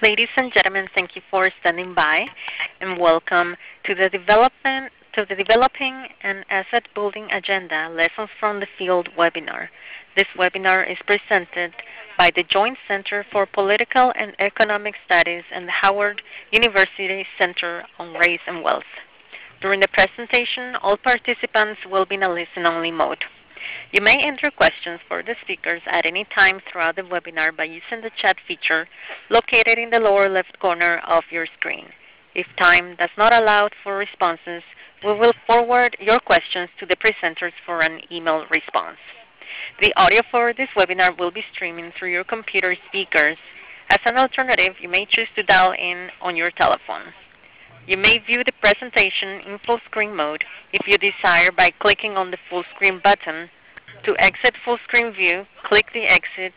Ladies and gentlemen, thank you for standing by, and welcome to the Developing an Asset Building Agenda Lessons from the Field webinar. This webinar is presented by the Joint Center for Political and Economic Studies and the Howard University Center on Race and Wealth. During the presentation, all participants will be in a listen-only mode. You may enter questions for the speakers at any time throughout the webinar by using the chat feature located in the lower left corner of your screen. If time does not allow for responses, we will forward your questions to the presenters for an email response. The audio for this webinar will be streaming through your computer speakers. As an alternative, you may choose to dial in on your telephone. You may view the presentation in full screen mode if you desire by clicking on the full screen button. To exit full screen view, click the exit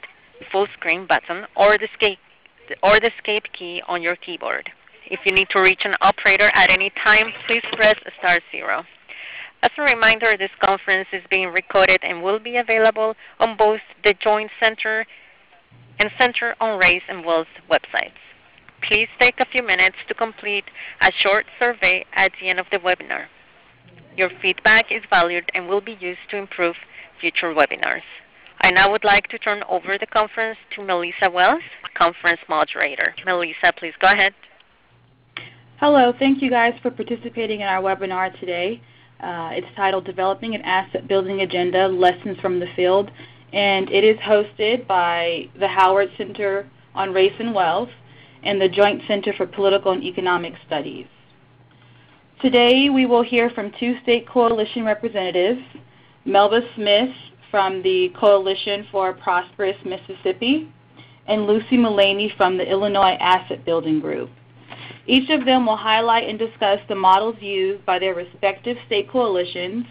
full screen button or the escape key on your keyboard. If you need to reach an operator at any time, please press *0. As a reminder, this conference is being recorded and will be available on both the Joint Center and Center on Race and Wealth websites. Please take a few minutes to complete a short survey at the end of the webinar. Your feedback is valued and will be used to improve future webinars. I now would like to turn over the conference to Melissa Wells, conference moderator. Melissa, please go ahead. Hello, thank you guys for participating in our webinar today. It's titled Developing an Asset Building Agenda, Lessons from the Field, and it is hosted by the Howard Center on Race and Wealth and the Joint Center for Political and Economic Studies. Today we will hear from two state coalition representatives, Melbah Smith from the Coalition for Prosperous, Mississippi, and Lucy Mullany from the Illinois Asset Building Group. Each of them will highlight and discuss the models used by their respective state coalitions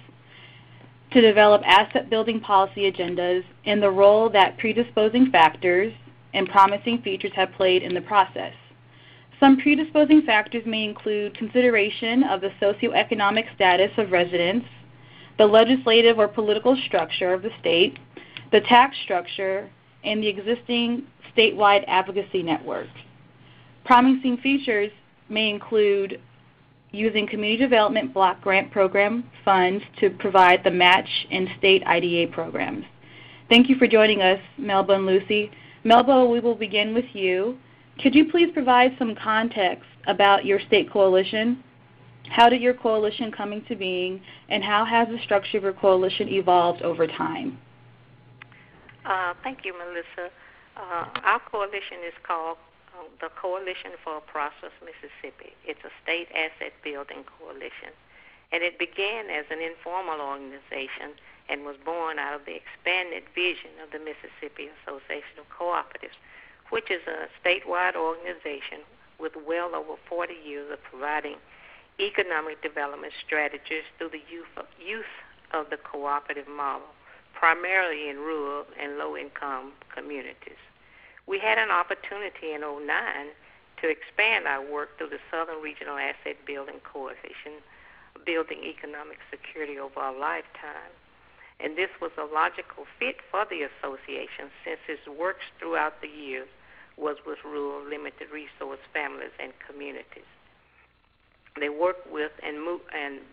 to develop asset building policy agendas and the role that predisposing factors and promising features have played in the process. Some predisposing factors may include consideration of the socioeconomic status of residents, the legislative or political structure of the state, the tax structure, and the existing statewide advocacy network. Promising features may include using community development block grant program funds to provide the match and state IDA programs. Thank you for joining us, Melbah and Lucy. Melbah, we will begin with you. Could you please provide some context about your state coalition? How did your coalition come into being, and how has the structure of your coalition evolved over time? Thank you, Melissa. Our coalition is called the Coalition for Prosperous, Mississippi. It's a state asset building coalition, and it began as an informal organization and was born out of the expanded vision of the Mississippi Association of Cooperatives, which is a statewide organization with well over 40 years of providing economic development strategies through the use of the cooperative model, primarily in rural and low-income communities. We had an opportunity in 2009 to expand our work through the Southern Regional Asset Building Coalition, building economic security over a lifetime. And this was a logical fit for the association since its work throughout the years was with rural, limited resource families and communities. They work with and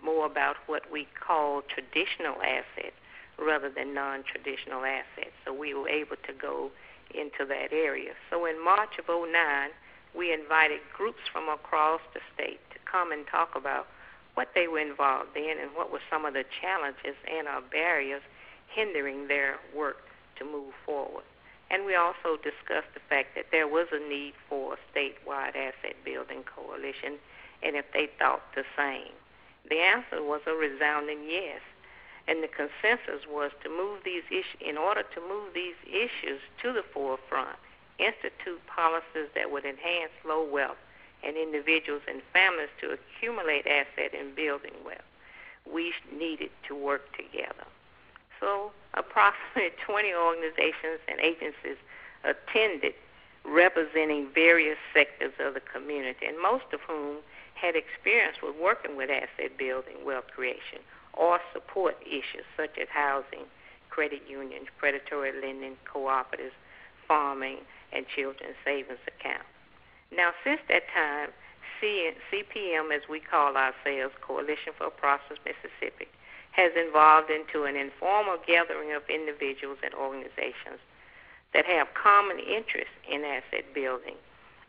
more about what we call traditional assets rather than non-traditional assets. So we were able to go into that area. So in March of 2009, we invited groups from across the state to come and talk about what they were involved in and what were some of the challenges and barriers hindering their work to move forward. And we also discussed the fact that there was a need for a statewide asset building coalition, and if they thought the same. The answer was a resounding yes. And the consensus was to move these issues, in order to move these issues to the forefront, institute policies that would enhance low wealth and individuals and families to accumulate asset and building wealth. We needed to work together. So approximately 20 organizations and agencies attended, representing various sectors of the community, and most of whom had experience with working with asset building, wealth creation, or support issues such as housing, credit unions, predatory lending, cooperatives, farming, and children's savings accounts. Now, since that time, CPM, as we call ourselves, Coalition for Prosperous Mississippi, has evolved into an informal gathering of individuals and organizations that have common interests in asset building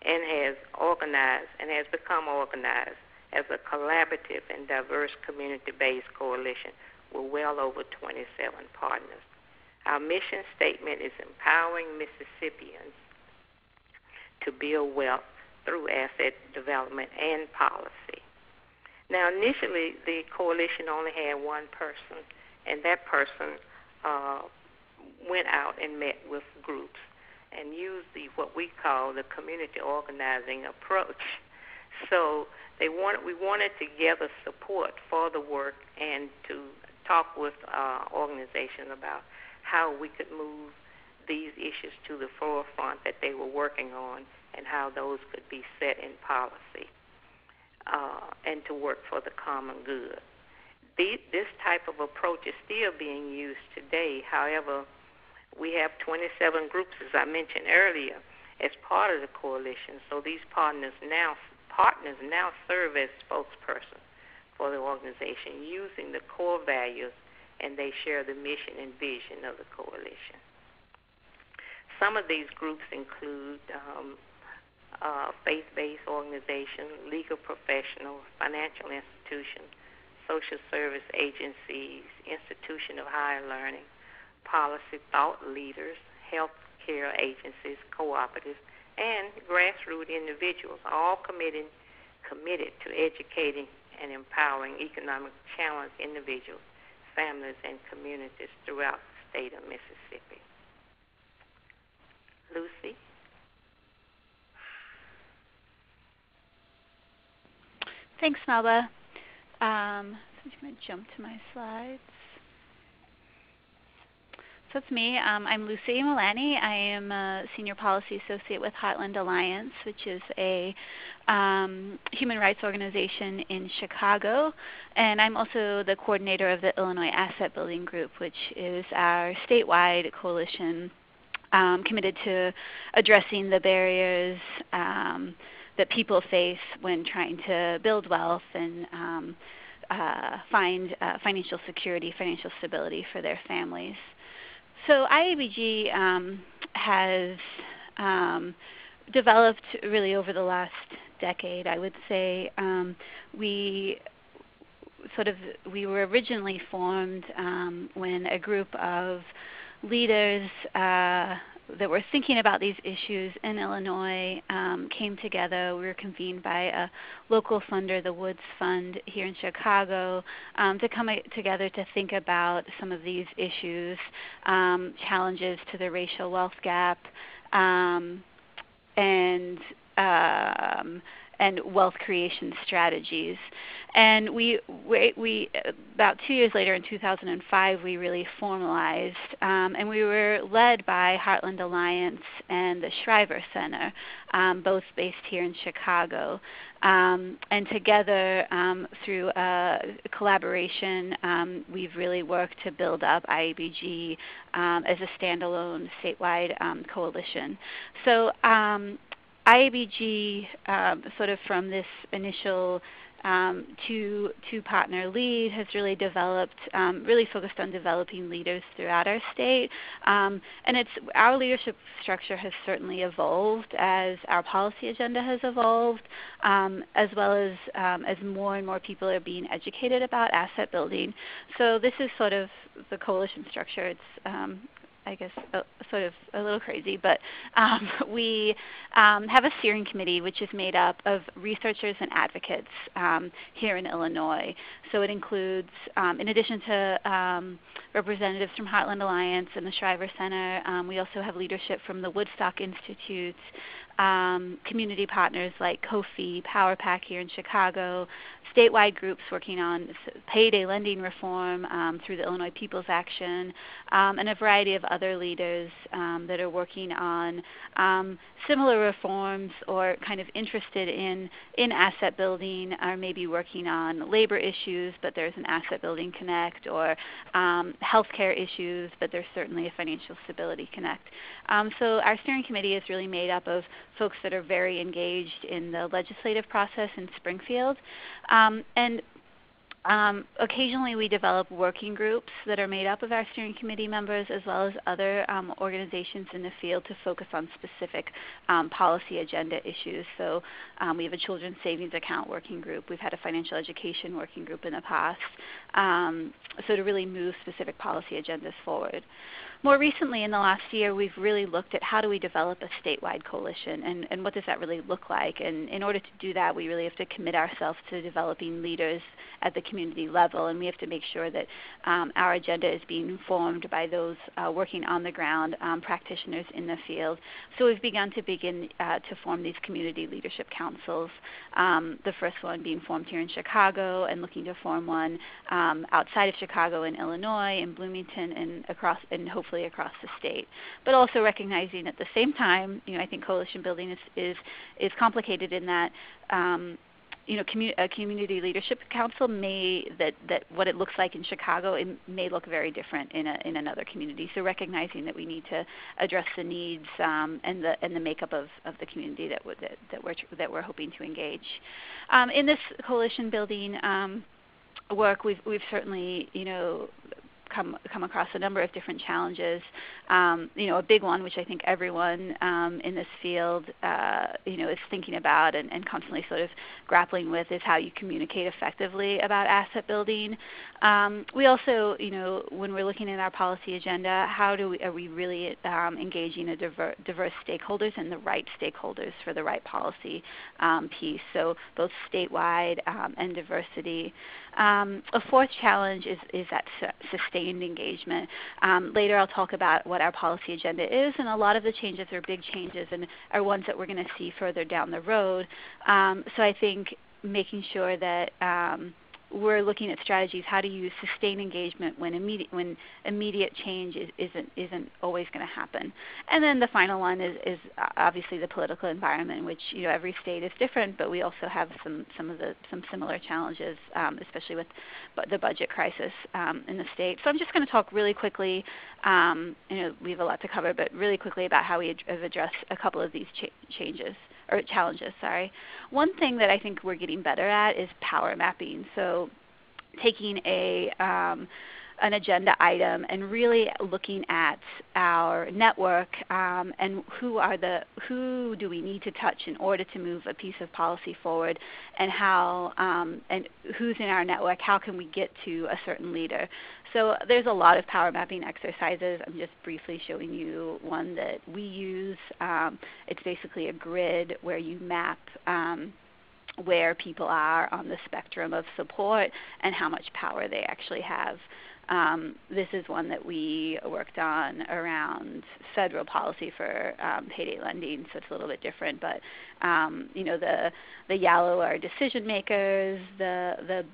and has become organized as a collaborative and diverse community-based coalition with well over 27 partners. Our mission statement is empowering Mississippians to build wealth through asset development and policy. Now, initially, the coalition only had one person, and that person went out and met with groups and used what we call the community organizing approach. So we wanted to gather support for the work and to talk with organizations about how we could move these issues to the forefront that they were working on and how those could be set in policy and to work for the common good. This type of approach is still being used today. However, we have 27 groups, as I mentioned earlier, as part of the coalition. So these partners now serve as spokespersons for the organization using the core values, and they share the mission and vision of the coalition. Some of these groups include faith-based organizations, legal professionals, financial institutions, social service agencies, institutions of higher learning, policy thought leaders, health care agencies, cooperatives, and grassroots individuals, all committed to educating and empowering economic challenged individuals, families, and communities throughout the state of Mississippi. Lucy? Thanks, Melbah. So I'm going to jump to my slides. So it's me. I'm Lucy Mullany. I am a Senior Policy Associate with Heartland Alliance, which is a human rights organization in Chicago. And I'm also the coordinator of the Illinois Asset Building Group, which is our statewide coalition committed to addressing the barriers that people face when trying to build wealth and find financial security, financial stability for their families. So IABG has developed really over the last decade. I would say we were originally formed when a group of leaders that were thinking about these issues in Illinois came together. We were convened by a local funder, the Woods Fund here in Chicago, to come together to think about some of these issues, challenges to the racial wealth gap, and wealth creation strategies. And we about 2 years later, in 2005, we really formalized, and we were led by Heartland Alliance and the Shriver Center, both based here in Chicago. And together, through a collaboration, we've really worked to build up IABG as a standalone statewide coalition. So IABG, sort of from this initial two-partner lead, has really developed, really focused on developing leaders throughout our state. And our leadership structure has certainly evolved as our policy agenda has evolved, as well as more and more people are being educated about asset building. So this is sort of the coalition structure. It's I guess sort of a little crazy, but we have a steering committee which is made up of researchers and advocates here in Illinois. So it includes, in addition to representatives from Heartland Alliance and the Shriver Center, we also have leadership from the Woodstock Institute, community partners like Kofi, PowerPack here in Chicago, statewide groups working on payday lending reform through the Illinois People's Action, and a variety of other leaders that are working on similar reforms or kind of interested in asset building, or maybe working on labor issues, but there's an asset building connect, or healthcare issues, but there's certainly a financial stability connect. So our steering committee is really made up of folks that are very engaged in the legislative process in Springfield. And occasionally we develop working groups that are made up of our steering committee members as well as other organizations in the field to focus on specific policy agenda issues. So we have a children's savings account working group. We've had a financial education working group in the past. So to really move specific policy agendas forward. More recently, in the last year, we've really looked at how do we develop a statewide coalition, and what does that really look like. And in order to do that, we really have to commit ourselves to developing leaders at the community level, and we have to make sure that our agenda is being informed by those working on the ground, practitioners in the field. So we've begun to form these community leadership councils, the first one being formed here in Chicago, and looking to form one outside of Chicago in Illinois, in Bloomington, and hopefully across the state. But also recognizing at the same time, I think coalition building is complicated in that a community leadership council that what it looks like in Chicago, it may look very different in another community. So recognizing that we need to address the needs and the makeup of the community that we're hoping to engage. In this coalition building work, we've certainly come across a number of different challenges. A big one, which I think everyone in this field is thinking about and constantly sort of grappling with, is how you communicate effectively about asset building. We also, when we're looking at our policy agenda, are we really engaging a diverse stakeholders and the right stakeholders for the right policy piece? So both statewide and diversity. A fourth challenge is that sustained engagement. Later I'll talk about what our policy agenda is, and a lot of the changes are big changes and are ones that we're going to see further down the road. So I think making sure that we're looking at strategies, how do you sustain engagement when immediate change isn't always going to happen. And then the final one is obviously the political environment, in which every state is different, but we also have some similar challenges, especially with the budget crisis in the state. So I'm just going to talk really quickly. We have a lot to cover, but really quickly about how we have addressed a couple of these challenges. One thing that I think we're getting better at is power mapping. So taking an agenda item and really looking at our network and who do we need to touch in order to move a piece of policy forward, and how and who's in our network, how can we get to a certain leader. So there's a lot of power mapping exercises. I'm just briefly showing you one that we use. It's basically a grid where you map where people are on the spectrum of support and how much power they actually have. This is one that we worked on around federal policy for payday lending, so it's a little bit different. But the yellow are decision makers, the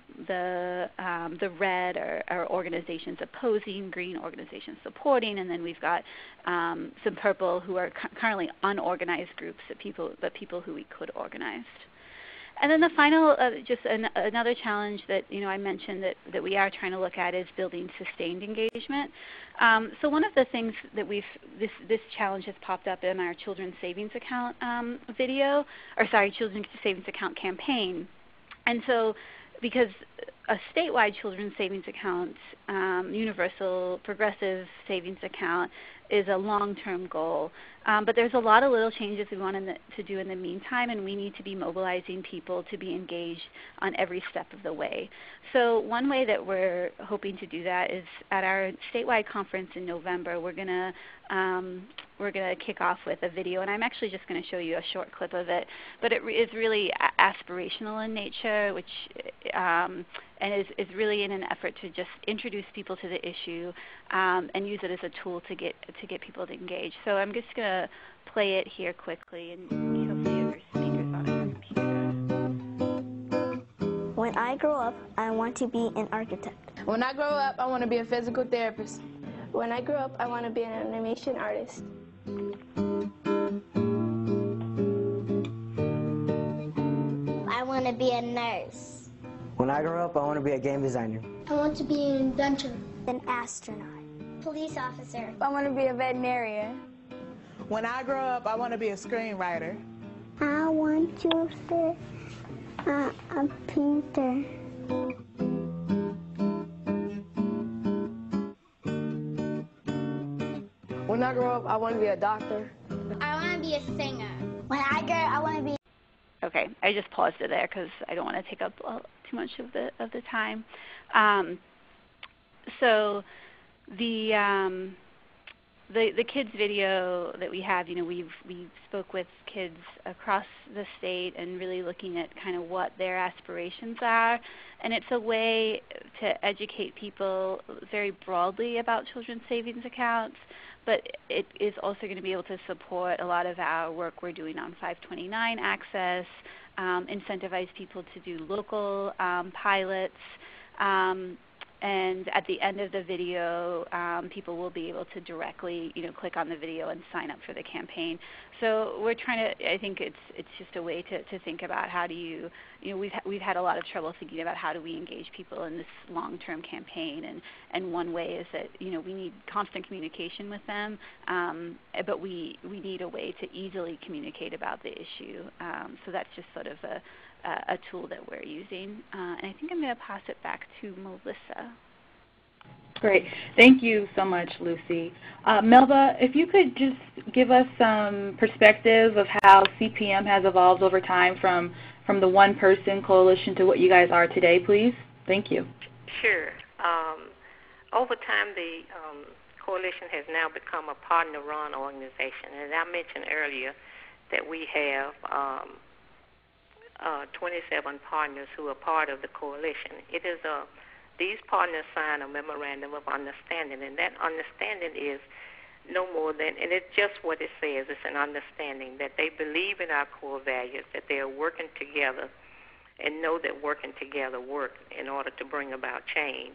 red are organizations opposing, green organizations supporting, and then we've got some purple who are currently unorganized groups, but people who we could organize. And then the final, another challenge that I mentioned that we are trying to look at is building sustained engagement. So one of the things that this challenge has popped up in our children's savings account children's savings account campaign. And so because a statewide children's savings account, universal progressive savings account, is a long-term goal. But there's a lot of little changes we want to do in the meantime, and we need to be mobilizing people to be engaged on every step of the way. So one way that we're hoping to do that is at our statewide conference in November, we're going to kick off with a video, and I'm actually just going to show you a short clip of it. But it is really aspirational in nature, which and is really in an effort to just introduce people to the issue and use it as a tool to get people to engage. So I'm just going to play it here quickly, and hopefully you have your speakers on your computer. When I grow up, I want to be an architect. When I grow up, I want to be a physical therapist. When I grow up, I want to be an animation artist. I want to be a nurse. When I grow up, I want to be a game designer. I want to be an inventor. An astronaut. Police officer. I want to be a veterinarian. When I grow up, I want to be a screenwriter. I want to be a painter. When I grow up, I want to be a doctor. I want to be a singer. When I grow up, I want to be... Okay, I just paused it there because I don't want to take up too much of the time. So the kids video that we have, we spoke with kids across the state and really looking at kind of what their aspirations are, and it's a way to educate people very broadly about children's savings accounts, but it is also going to be able to support a lot of our work we're doing on 529 access, incentivize people to do local pilots, and at the end of the video, people will be able to directly, click on the video and sign up for the campaign. So we're trying to. I think it's just a way to think about how do you, we've had a lot of trouble thinking about how do we engage people in this long-term campaign, and one way is that we need constant communication with them, but we need a way to easily communicate about the issue. So that's just sort of a tool that we're using. And I think I'm going to pass it back to Melissa. Great. Thank you so much, Lucy. Melbah, if you could just give us some perspective of how CPM has evolved over time from the one-person coalition to what you guys are today, please. Thank you. Sure. Over time, the coalition has now become a partner-run organization. And I mentioned earlier that we have 27 partners who are part of the coalition. These partners sign a memorandum of understanding, and that understanding is no more than, and it's just what it says, it's an understanding that they believe in our core values, that they are working together and know that working together works in order to bring about change,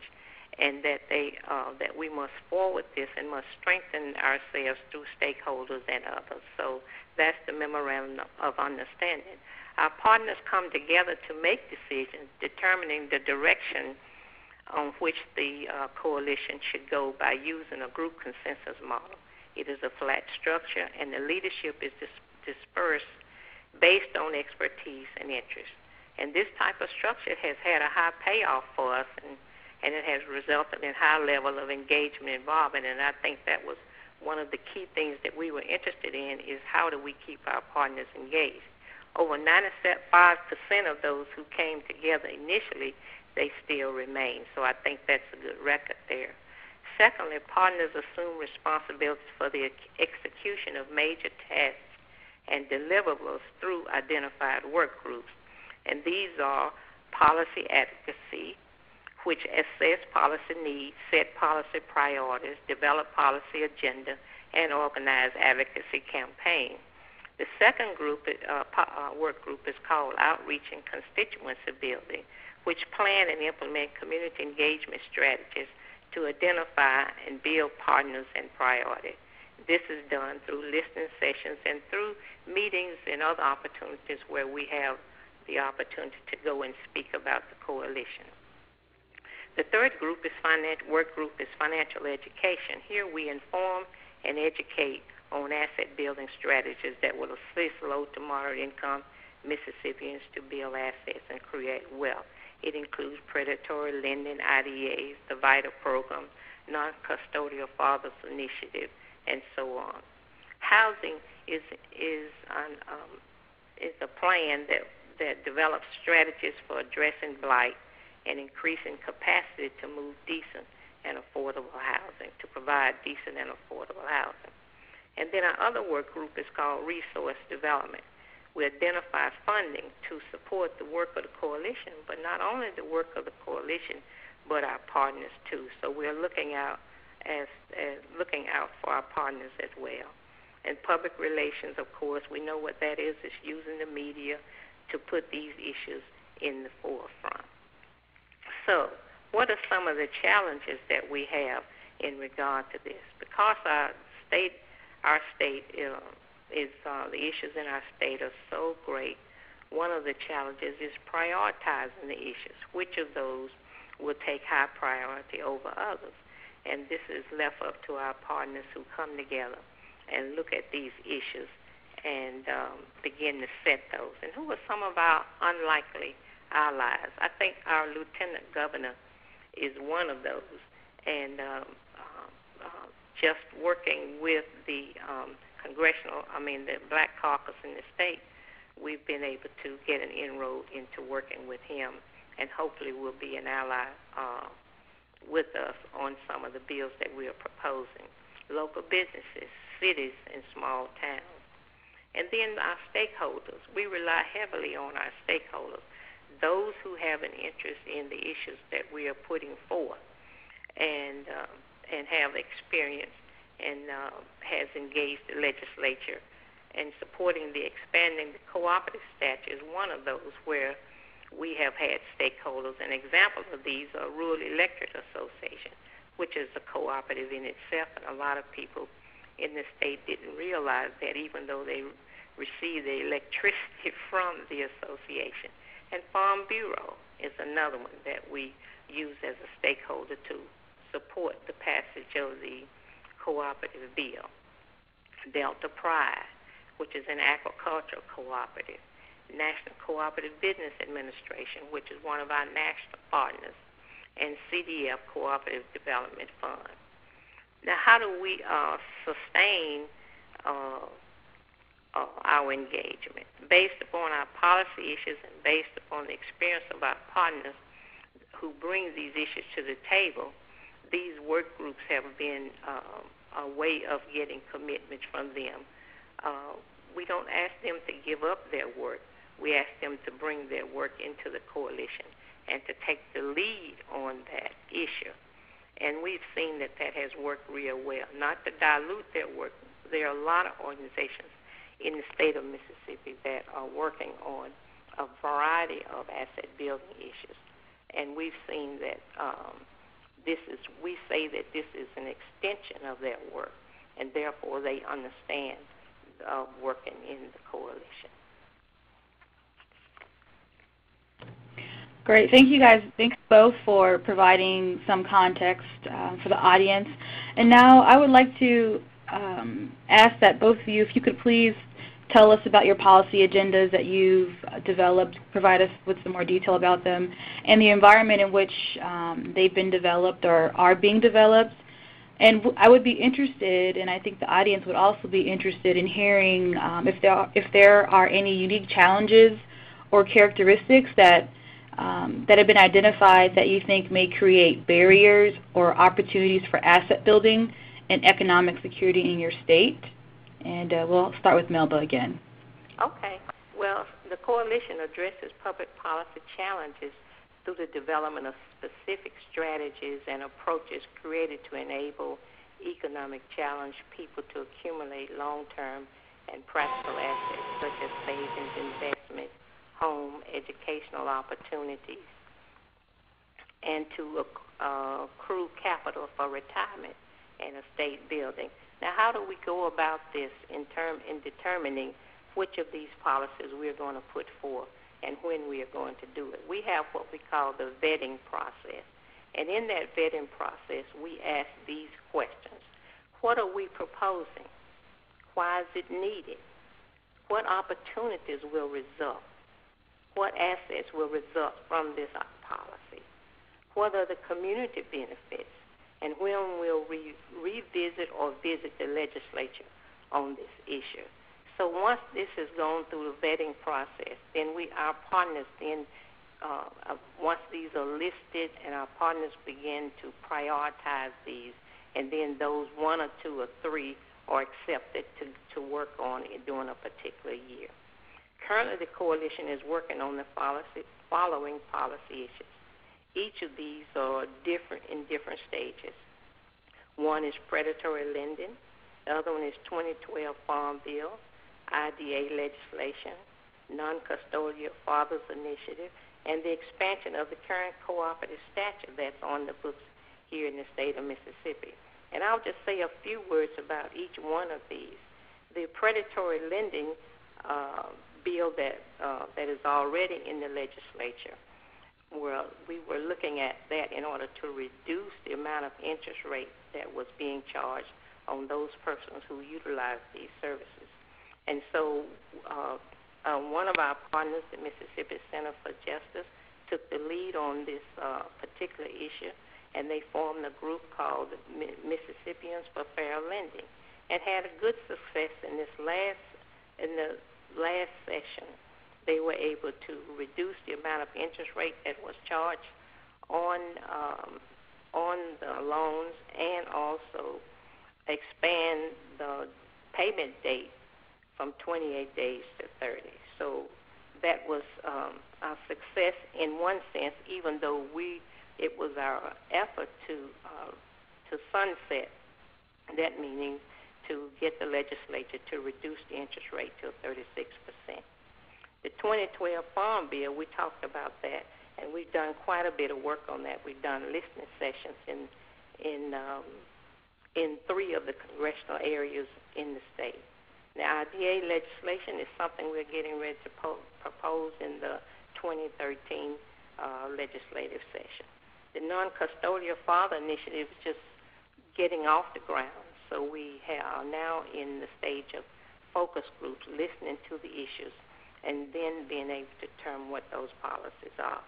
and that that we must forward this and must strengthen ourselves through stakeholders and others. So that's the memorandum of understanding. Our partners come together to make decisions determining the direction on which the coalition should go by using a group consensus model. It is a flat structure, and the leadership is dispersed based on expertise and interest. And this type of structure has had a high payoff for us, and it has resulted in high level of engagement and involvement, and I think that was one of the key things that we were interested in, is how do we keep our partners engaged. Over 95% of those who came together initially, they still remain. So I think that's a good record there. Secondly, partners assume responsibility for the execution of major tasks and deliverables through identified work groups. And these are policy advocacy, which assess policy needs, set policy priorities, develop policy agenda, and organize advocacy campaigns. The second group, work group, is called Outreach and Constituency Building, which plan and implement community engagement strategies to identify and build partners and priorities. This is done through listening sessions and through meetings and other opportunities where we have the opportunity to go and speak about the coalition. The third group is work group is financial education. Here we inform and educate on asset building strategies that will assist low to moderate income Mississippians to build assets and create wealth. It includes predatory lending, IDAs, the VITA program, non-custodial fathers initiative, and so on. Housing is a plan that develops strategies for addressing blight and increasing capacity to move decent and affordable housing, to provide decent and affordable housing. And then our other work group is called resource development. We identify funding to support the work of the coalition, but not only the work of the coalition, but our partners too. So we're looking out for our partners as well. And public relations, of course, we know what that is. It's using the media to put these issues in the forefront. So what are some of the challenges that we have in regard to this. Because our state the issues in our state are so great, one of the challenges is prioritizing the issues. Which of those will take high priority over others? And this is left up to our partners who come together and look at these issues and begin to set those. And who are some of our unlikely allies? I think our lieutenant governor is one of those. And just working with the the Black Caucus in the state, we've been able to get an inroad into working with him, and hopefully will be an ally with us on some of the bills that we are proposing. Local businesses, cities, and small towns. And then our stakeholders. We rely heavily on our stakeholders, those who have an interest in the issues that we are putting forth and have experience and has engaged the legislature. And supporting the expanding the cooperative statute is one of those where we have had stakeholders. And examples of these are Rural Electric Association, which is a cooperative in itself, and a lot of people in the state didn't realize that, even though they receive the electricity from the association. And Farm Bureau is another one that we use as a stakeholder to support the passage of the cooperative bill. Delta Pride, which is an agricultural cooperative. National Cooperative Business Administration, which is one of our national partners, and CDF, Cooperative Development Fund. Now, how do we sustain our engagement? Based upon our policy issues and based upon the experience of our partners who bring these issues to the table, these work groups have been a way of getting commitments from them. We don't ask them to give up their work. We ask them to bring their work into the coalition and to take the lead on that issue. And we've seen that has worked real well. Not to dilute their work, there are a lot of organizations in the state of Mississippi that are working on a variety of asset building issues. And we've seen that we say that this is an extension of their work, and therefore they understand working in the coalition. Great. Thank you guys. Thanks both for providing some context for the audience. And now I would like to ask that both of you, if you could please tell us about your policy agendas that you've developed, provide us with some more detail about them, and the environment in which they've been developed or are being developed. And I would be interested, and I think the audience would also be interested in hearing if there are any unique challenges or characteristics that have been identified that you think may create barriers or opportunities for asset building and economic security in your state. And we'll start with Melbah again. Okay. Well, the coalition addresses public policy challenges through the development of specific strategies and approaches created to enable economic challenged people to accumulate long-term and practical assets such as savings, investment, home, educational opportunities, and to accrue capital for retirement and estate building. Now, how do we go about this in determining which of these policies we're going to put forth and when we are going to do it? We have what we call the vetting process. And in that vetting process, we ask these questions. What are we proposing? Why is it needed? What opportunities will result? What assets will result from this policy? What are the community benefits? And when we'll revisit or visit the legislature on this issue. So once this has gone through the vetting process, then our partners once these are listed and our partners begin to prioritize these, and then those one or two or three are accepted to work on it during a particular year. Currently, the coalition is working on the following policy issues. Each of these are different in different stages. One is predatory lending. The other one is 2012 Farm Bill, IDA legislation, non-custodial fathers initiative, and the expansion of the current cooperative statute that's on the books here in the state of Mississippi. And I'll just say a few words about each one of these. The predatory lending bill that is already in the legislature, well, we were looking at that in order to reduce the amount of interest rate that was being charged on those persons who utilize these services. And so one of our partners, the Mississippi Center for Justice, took the lead on this particular issue, and they formed a group called the Mississippians for Fair Lending, and had a good success in the last session. They were able to reduce the amount of interest rate that was charged on the loans, and also expand the payment date from 28 days to 30. So that was a success in one sense, even though it was our effort to sunset that, meaning to get the legislature to reduce the interest rate to 36%. The 2012 Farm Bill, we talked about that, and we've done quite a bit of work on that. We've done listening sessions in 3 of the congressional areas in the state. The IDA legislation is something we're getting ready to propose in the 2013 legislative session. The non-custodial father initiative is just getting off the ground, so we are now in the stage of focus groups, listening to the issues, and then being able to determine what those policies are.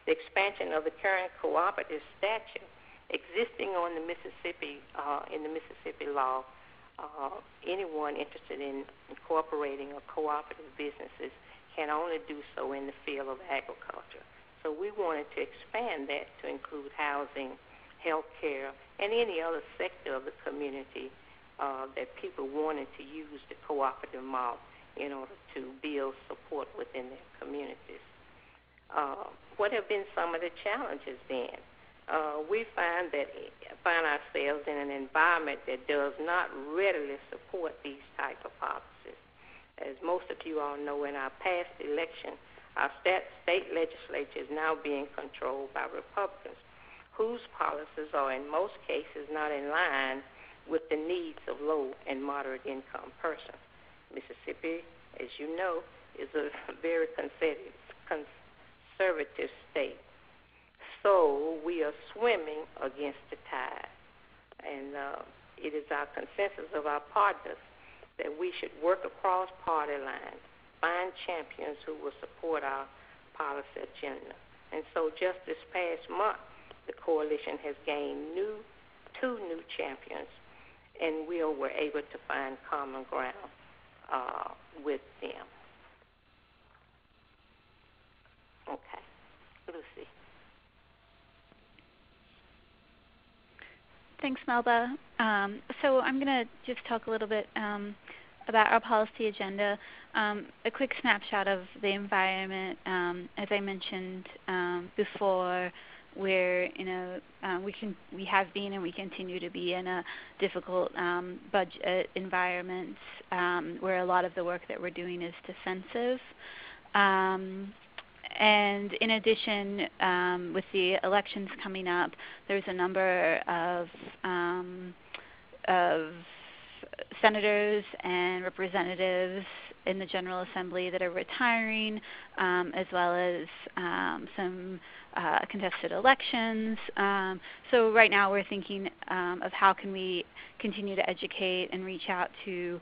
The expansion of the current cooperative statute existing on the Mississippi in the Mississippi law. Anyone interested in incorporating a cooperative businesses can only do so in the field of agriculture. So we wanted to expand that to include housing, health care, and any other sector of the community that people wanted to use the cooperative model in order to build support within their communities. What have been some of the challenges then? We find ourselves in an environment that does not readily support these type of policies. As most of you all know, in our past election, our state legislature is now being controlled by Republicans, whose policies are in most cases not in line with the needs of low and moderate income persons. Mississippi, as you know, is a very conservative state. So we are swimming against the tide. And it is our consensus of our partners that we should work across party lines, find champions who will support our policy agenda. And so just this past month, the coalition has gained two new champions, and we were able to find common ground with them. Okay, Lucy. Thanks, Melbah. So I'm going to just talk a little bit about our policy agenda. A quick snapshot of the environment. As I mentioned before, we have been and we continue to be in a difficult budget environment where a lot of the work that we're doing is defensive. And in addition, with the elections coming up, there's a number of senators and representatives in the General Assembly that are retiring, as well as some contested elections. So right now we're thinking of how can we continue to educate and reach out to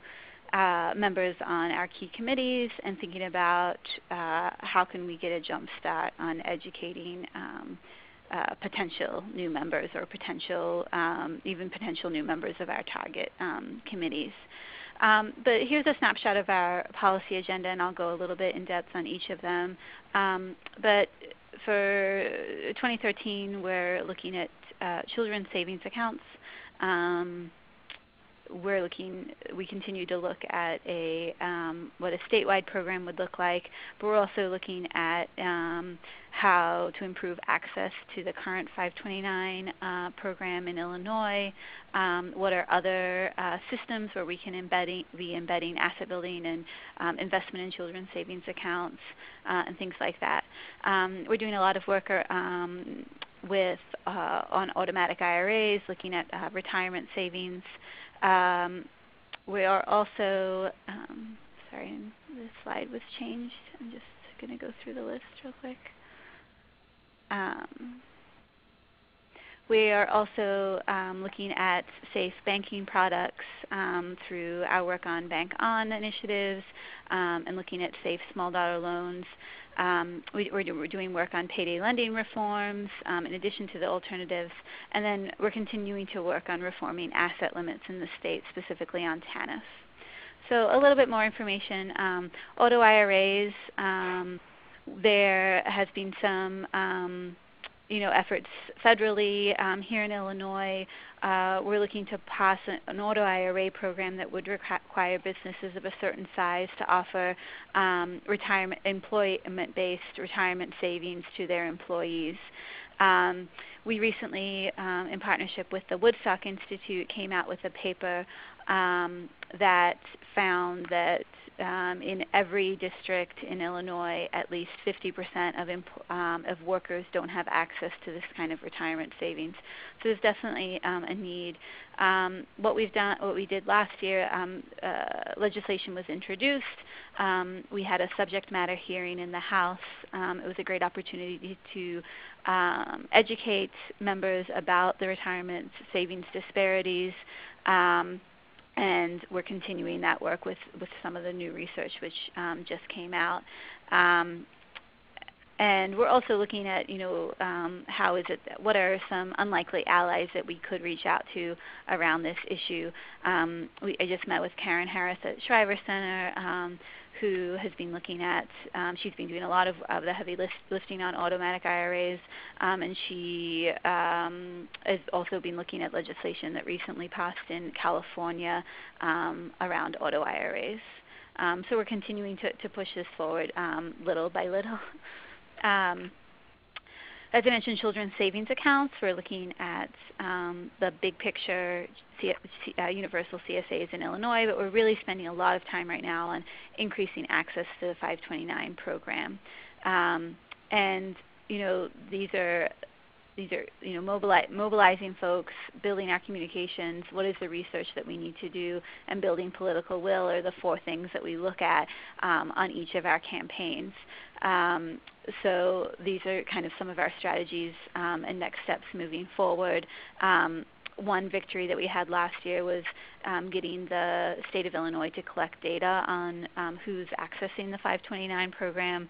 members on our key committees, and thinking about how can we get a jump start on educating potential new members, or even potential new members of our target committees. But here's a snapshot of our policy agenda, and I'll go a little bit in depth on each of them. But for 2013, we're looking at children's savings accounts. We continue to look at what a statewide program would look like, but we're also looking at how to improve access to the current 529 program in Illinois. What are other systems where we can be embedding asset building and investment in children's savings accounts and things like that. We're doing a lot of work on automatic IRAs, looking at retirement savings. We are also, sorry, the slide was changed. I'm just going to go through the list real quick. We are also looking at safe banking products through our work on Bank On initiatives and looking at safe small dollar loans. We're doing work on payday lending reforms in addition to the alternatives, and then we're continuing to work on reforming asset limits in the state, specifically on TANF. So a little bit more information. Auto IRAs, there has been some efforts federally here in Illinois. We're looking to pass an auto IRA program that would require businesses of a certain size to offer employment-based retirement savings to their employees. We recently, in partnership with the Woodstock Institute, came out with a paper that found that in every district in Illinois, at least 50% of workers don't have access to this kind of retirement savings. So there's definitely a need. What we did last year, legislation was introduced. We had a subject matter hearing in the House. It was a great opportunity to educate members about the retirement savings disparities. And we're continuing that work with some of the new research which just came out. And we're also looking at, what are some unlikely allies that we could reach out to around this issue. I just met with Karen Harris at Shriver Center, who has been looking at, she's been doing a lot of the heavy lifting on automatic IRAs, and she has also been looking at legislation that recently passed in California around auto IRAs. So we're continuing to push this forward little by little. As I mentioned, children's savings accounts, we're looking at the big picture universal CSAs in Illinois, but we're really spending a lot of time right now on increasing access to the 529 program. And these are mobilizing folks, building our communications, what is the research that we need to do, and building political will are the four things that we look at on each of our campaigns. So these are kind of some of our strategies and next steps moving forward. One victory that we had last year was getting the state of Illinois to collect data on who's accessing the 529 program.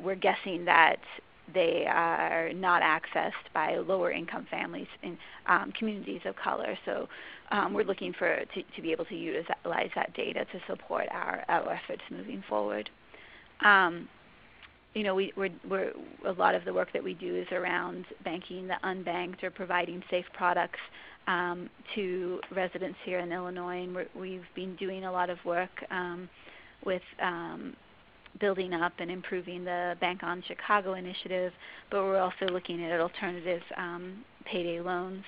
We're guessing that they are not accessed by lower income families in communities of color. So we're looking to be able to utilize that data to support our efforts moving forward. A lot of the work that we do is around banking the unbanked or providing safe products to residents here in Illinois, and we've been doing a lot of work with building up and improving the Bank On Chicago initiative, but we're also looking at alternative payday loans.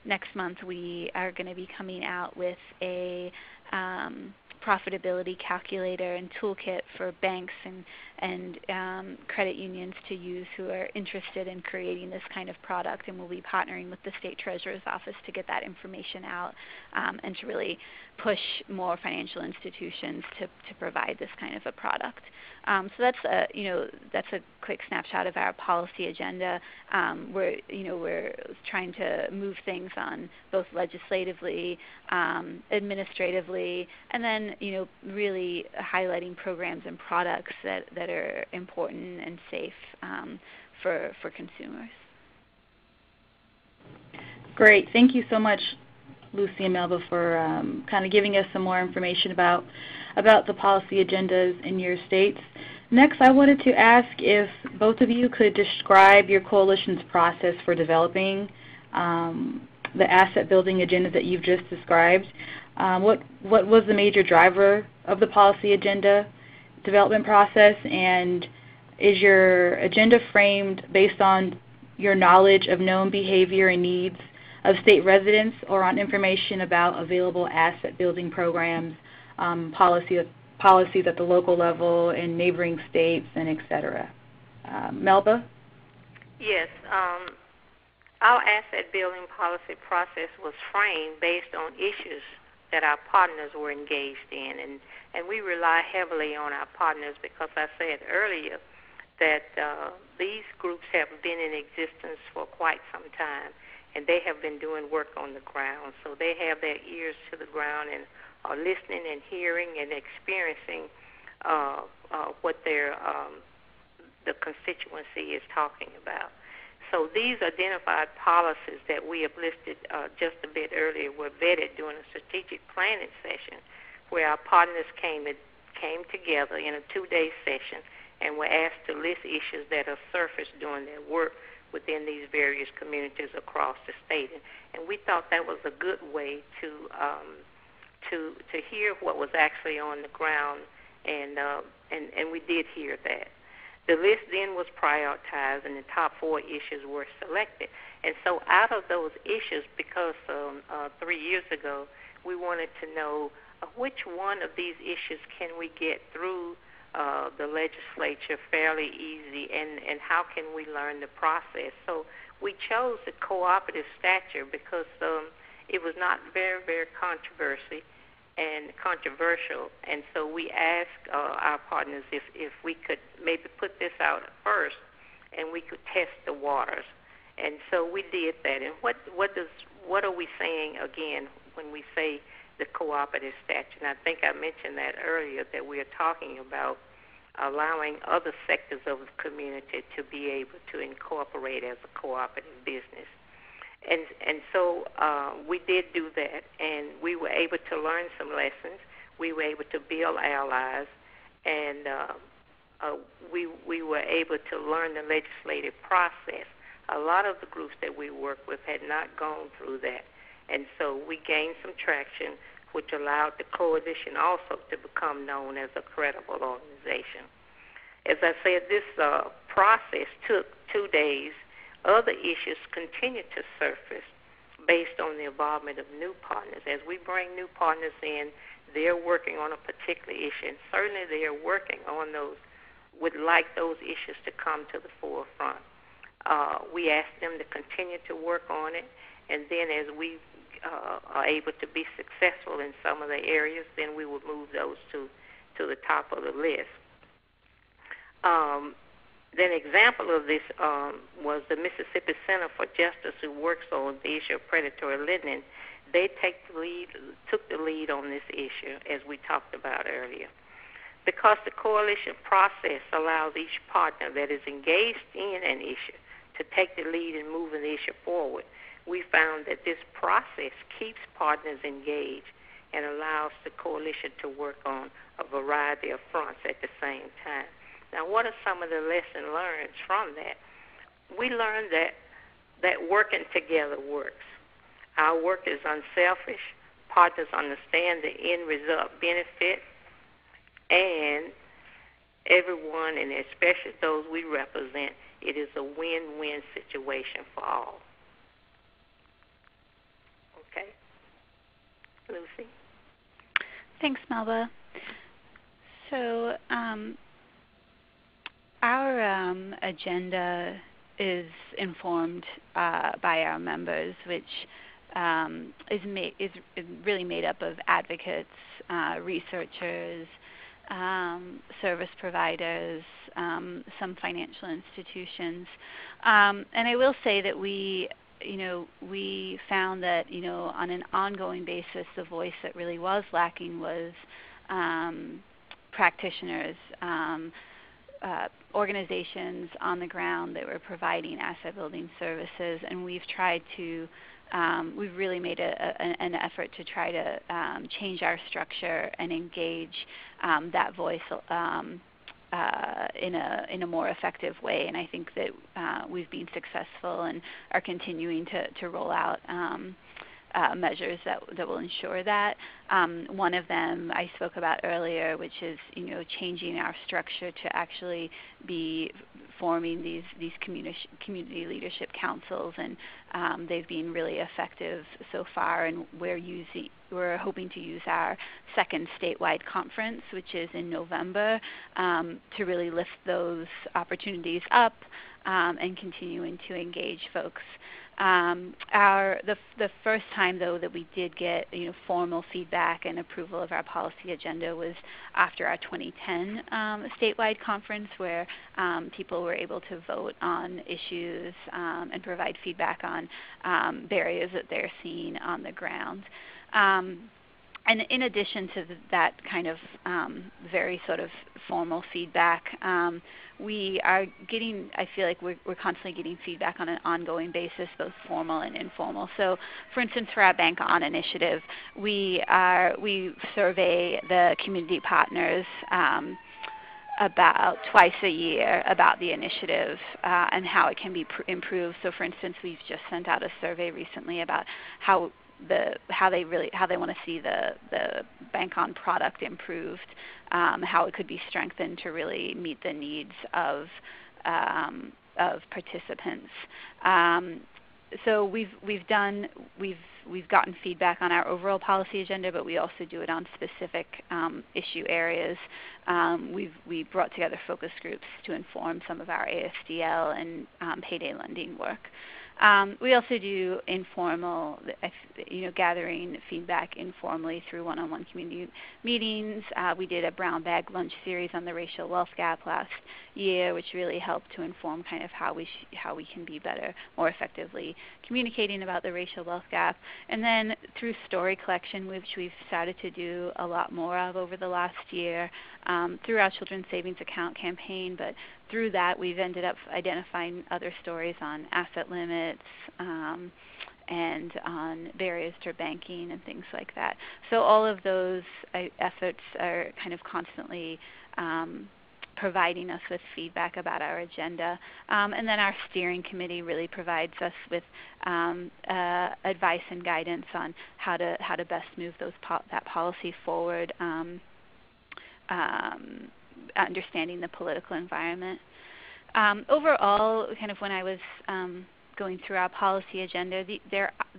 Next month we are going to be coming out with a profitability calculator and toolkit for banks and credit unions to use who are interested in creating this kind of product, and we'll be partnering with the state treasurer's office to get that information out and to really push more financial institutions to provide this kind of a product. So that's a quick snapshot of our policy agenda. We're trying to move things on both legislatively, administratively, and then really highlighting programs and products that are important and safe for consumers. Great. Thank you so much, Lucy and Melbah, for kind of giving us some more information about the policy agendas in your states. Next, I wanted to ask if both of you could describe your coalition's process for developing the asset building agenda that you've just described. What was the major driver of the policy agenda development process, and is your agenda framed based on your knowledge of known behavior and needs of state residents, or on information about available asset building programs, policy policies at the local level in neighboring states and et cetera. Melbah? Yes. Our asset building policy process was framed based on issues that our partners were engaged in, and we rely heavily on our partners because I said earlier that these groups have been in existence for quite some time, and they have been doing work on the ground. So they have their ears to the ground and are listening and hearing and experiencing what the constituency is talking about. So these identified policies that we have listed just a bit earlier were vetted during a strategic planning session where our partners came together in a 2-day session and were asked to list issues that have surfaced during their work within these various communities across the state. And we thought that was a good way to hear what was actually on the ground, and we did hear that. The list then was prioritized, and the top 4 issues were selected. And so out of those issues, because 3 years ago we wanted to know which one of these issues can we get through the legislature fairly easy, and how can we learn the process. So we chose the cooperative stature because it was not very, very controversial, and so we asked our partners if we could maybe put this out first and we could test the waters. And so we did that. And what are we saying again when we say the cooperative statute? And I think I mentioned that earlier, that we are talking about allowing other sectors of the community to be able to incorporate as a cooperative business. And so we did do that, and we were able to learn some lessons. We were able to build allies, and we were able to learn the legislative process. A lot of the groups that we work with had not gone through that, and so we gained some traction, which allowed the coalition also to become known as a credible organization. As I said, this process took 2 days. Other issues continue to surface based on the involvement of new partners. As we bring new partners in, they're working on a particular issue, and certainly they are working on those, would like those issues to come to the forefront. We ask them to continue to work on it, and then as we are able to be successful in some of the areas, then we will move those to the top of the list. An example of this was the Mississippi Center for Justice, who works on the issue of predatory lending. They took the lead on this issue, as we talked about earlier. Because the coalition process allows each partner that is engaged in an issue to take the lead in moving the issue forward, we found that this process keeps partners engaged and allows the coalition to work on a variety of fronts at the same time. Now, what are some of the lessons learned from that? We learned that working together works. Our work is unselfish. Partners understand the end result benefit, and everyone, and especially those we represent, it is a win-win situation for all. Okay? Lucy? Thanks, Melbah. So our agenda is informed by our members, which is really made up of advocates, researchers, service providers, some financial institutions. And I will say that we found that, on an ongoing basis, the voice that really was lacking was practitioners, organizations on the ground that were providing asset building services, and we've really made an effort to try to change our structure and engage that voice in a more effective way. And I think that we've been successful and are continuing to roll out measures that will ensure that. One of them I spoke about earlier, which is changing our structure to actually be forming these community leadership councils, and they've been really effective so far. And we're hoping to use our second statewide conference, which is in November, to really lift those opportunities up and continuing to engage folks. The first time, though, that we did get formal feedback and approval of our policy agenda was after our 2010 statewide conference, where people were able to vote on issues and provide feedback on barriers that they're seeing on the ground. And in addition to that kind of very sort of formal feedback, we are getting, I feel like we're constantly getting feedback on an ongoing basis, both formal and informal. So, for instance, for our Bank On initiative, we survey the community partners about twice a year about the initiative and how it can be improved. So, for instance, we've just sent out a survey recently about how they want to see the Bank On product improved, how it could be strengthened to really meet the needs of participants. So we've gotten feedback on our overall policy agenda, but we also do it on specific issue areas. We brought together focus groups to inform some of our ASDL and payday lending work. We also do informal, gathering feedback informally through one-on-one community meetings. We did a brown bag lunch series on the racial wealth gap last year, which really helped to inform kind of how we can be better, more effectively communicating about the racial wealth gap. And then through story collection, which we've started to do a lot more of over the last year, through our Children's Savings Account campaign, but through that we've ended up identifying other stories on asset limits and on barriers to banking and things like that. So all of those efforts are kind of constantly providing us with feedback about our agenda. And then our steering committee really provides us with advice and guidance on how to best move that policy forward, understanding the political environment. Overall, kind of when I was going through our policy agenda,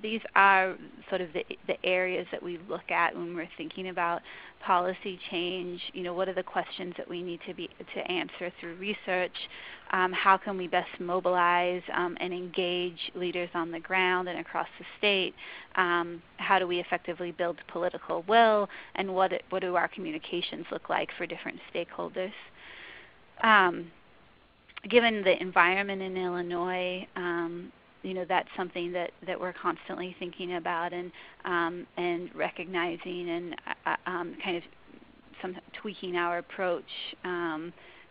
these are sort of the areas that we look at when we're thinking about policy change. What are the questions that we need to answer through research? How can we best mobilize and engage leaders on the ground and across the state? How do we effectively build political will? And what do our communications look like for different stakeholders? Given the environment in Illinois, that's something that we're constantly thinking about and recognizing and kind of tweaking our approach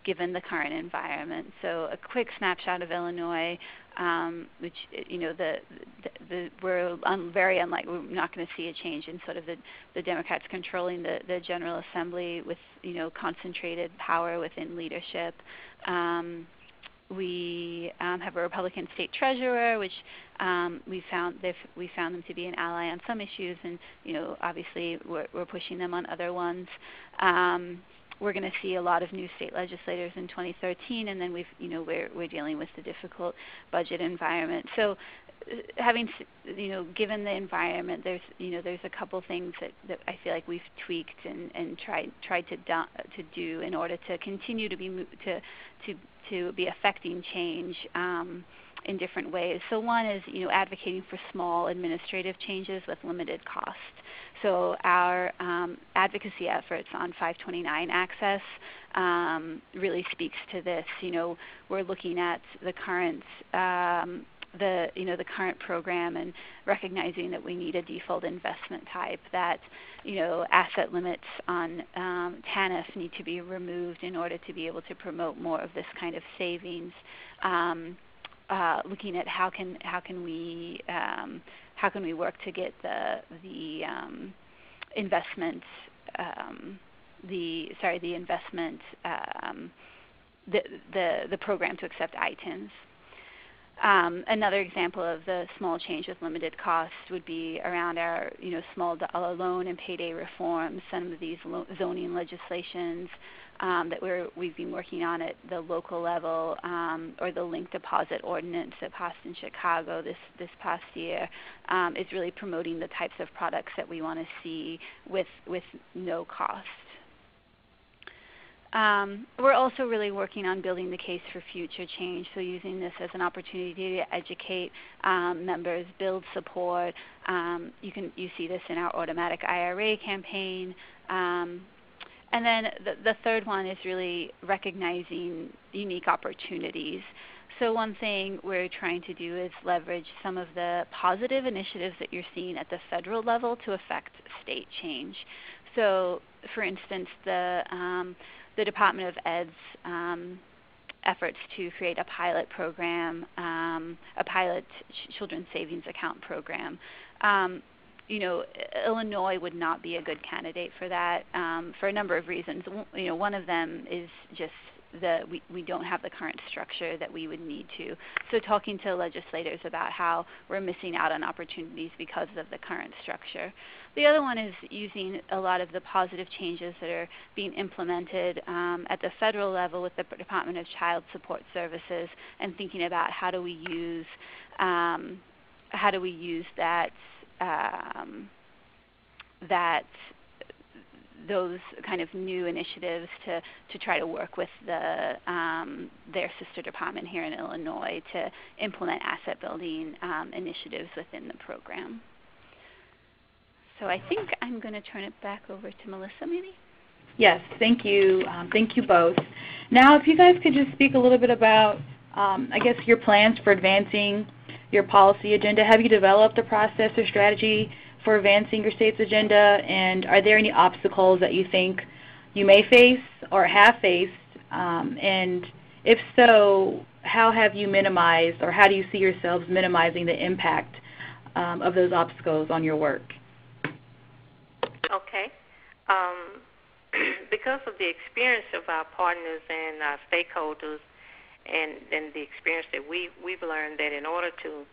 given the current environment. So a quick snapshot of Illinois, which we're very unlikely, we're not going to see a change in sort of the Democrats controlling the General Assembly with concentrated power within leadership. We have a Republican state treasurer, which we found them to be an ally on some issues, and obviously we're pushing them on other ones. We're going to see a lot of new state legislators in 2013, and then we're dealing with the difficult budget environment. So, given the environment, there's a couple things that I feel like we've tweaked and tried to do in order to continue to be affecting change in different ways. So one is advocating for small administrative changes with limited cost. So our advocacy efforts on 529 access really speaks to this. We're looking at the current the current program and recognizing that we need a default investment type, that asset limits on TANF need to be removed in order to be able to promote more of this kind of savings. Looking at how can we work to get the investment the program to accept ITINs. Another example of the small change with limited cost would be around our, small dollar loan and payday reforms. Some of these zoning legislations that we've been working on at the local level, or the link deposit ordinance that passed in Chicago this past year, is really promoting the types of products that we want to see with no cost. We're also really working on building the case for future change, so using this as an opportunity to educate members, build support. You see this in our automatic IRA campaign. And then the third one is really recognizing unique opportunities. So one thing we're trying to do is leverage some of the positive initiatives that you're seeing at the federal level to affect state change. So, for instance, the Department of Ed's efforts to create a pilot program, a pilot children's savings account program. Illinois would not be a good candidate for that for a number of reasons. One of them is just we don't have the current structure that we would need to. So talking to legislators about how we're missing out on opportunities because of the current structure. The other one is using a lot of the positive changes that are being implemented at the federal level with the Department of Child Support Services, and thinking about how do we use those kind of new initiatives to try to work with their sister department here in Illinois to implement asset building initiatives within the program. So I think I'm going to turn it back over to Melissa, maybe? Yes, thank you. Thank you both. Now, if you guys could just speak a little bit about, I guess, your plans for advancing your policy agenda. Have you developed a process or strategy for advancing your state's agenda, and are there any obstacles that you think you may face or have faced? And if so, how have you minimized, or how do you see yourselves minimizing the impact of those obstacles on your work? Okay. Because of the experience of our partners and our stakeholders, and the experience that we've learned that in order to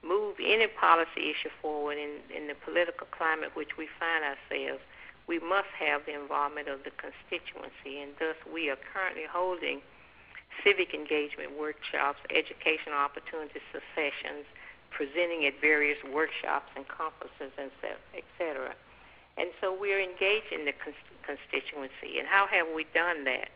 move any policy issue forward in the political climate which we find ourselves, we must have the involvement of the constituency, and thus we are currently holding civic engagement workshops, educational opportunities, sessions, presenting at various workshops and conferences, etc. And so we're engaged in the constituency. And how have we done that?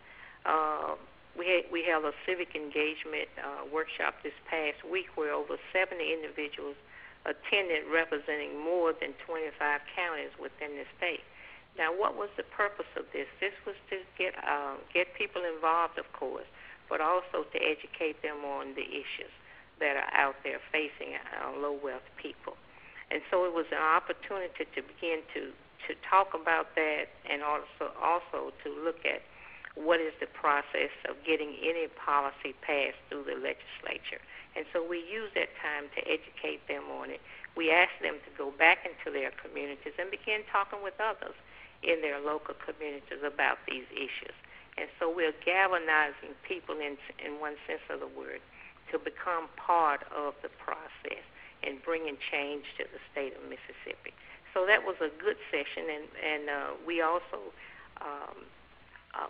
We held a civic engagement workshop this past week where over 70 individuals attended, representing more than 25 counties within the state. Now, what was the purpose of this? This was to get people involved, of course, but also to educate them on the issues that are out there facing low-wealth people. And so it was an opportunity to begin to talk about that, and also to look at what is the process of getting any policy passed through the legislature. And so we use that time to educate them on it. We ask them to go back into their communities and begin talking with others in their local communities about these issues. And so we're galvanizing people in one sense of the word to become part of the process and bringing change to the state of Mississippi. So that was a good session, and we also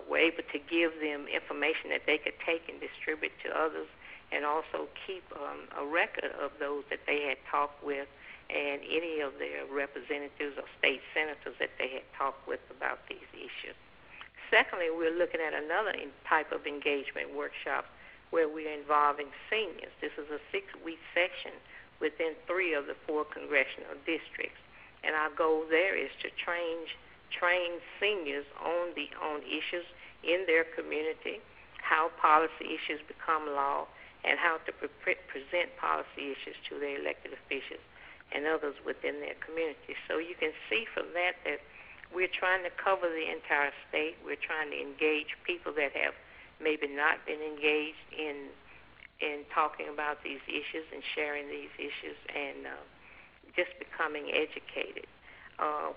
were able to give them information that they could take and distribute to others, and also keep a record of those that they had talked with and any of their representatives or state senators that they had talked with about these issues. Secondly, we're looking at another type of engagement workshop where we're involving seniors. This is a 6-week session within 3 of the 4 congressional districts. And our goal there is to train seniors on issues in their community, how policy issues become law, and how to present policy issues to their elected officials and others within their community. So you can see from that we're trying to cover the entire state. We're trying to engage people that have maybe not been engaged in talking about these issues and sharing these issues, and just becoming educated.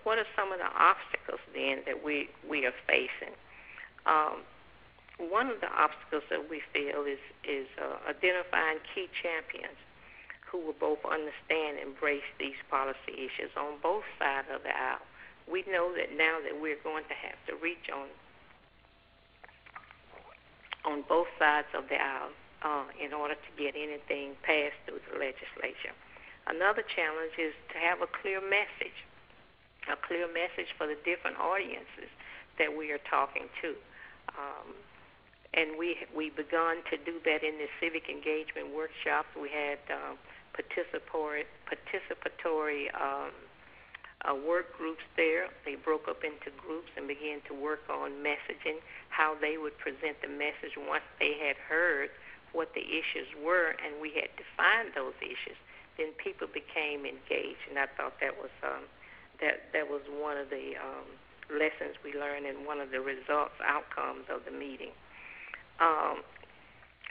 What are some of the obstacles then that we are facing? one of the obstacles that we feel is identifying key champions who will both understand and embrace these policy issues on both sides of the aisle. We know that now that we're going to have to reach on both sides of the aisle in order to get anything passed through the legislature. Another challenge is to have a clear message for the different audiences that we are talking to. And we begun to do that in the civic engagement workshops. We had participatory work groups there. They broke up into groups and began to work on messaging, how they would present the message once they had heard what the issues were, and we had defined those issues. Then people became engaged, and I thought that was that was one of the lessons we learned and one of the outcomes of the meeting.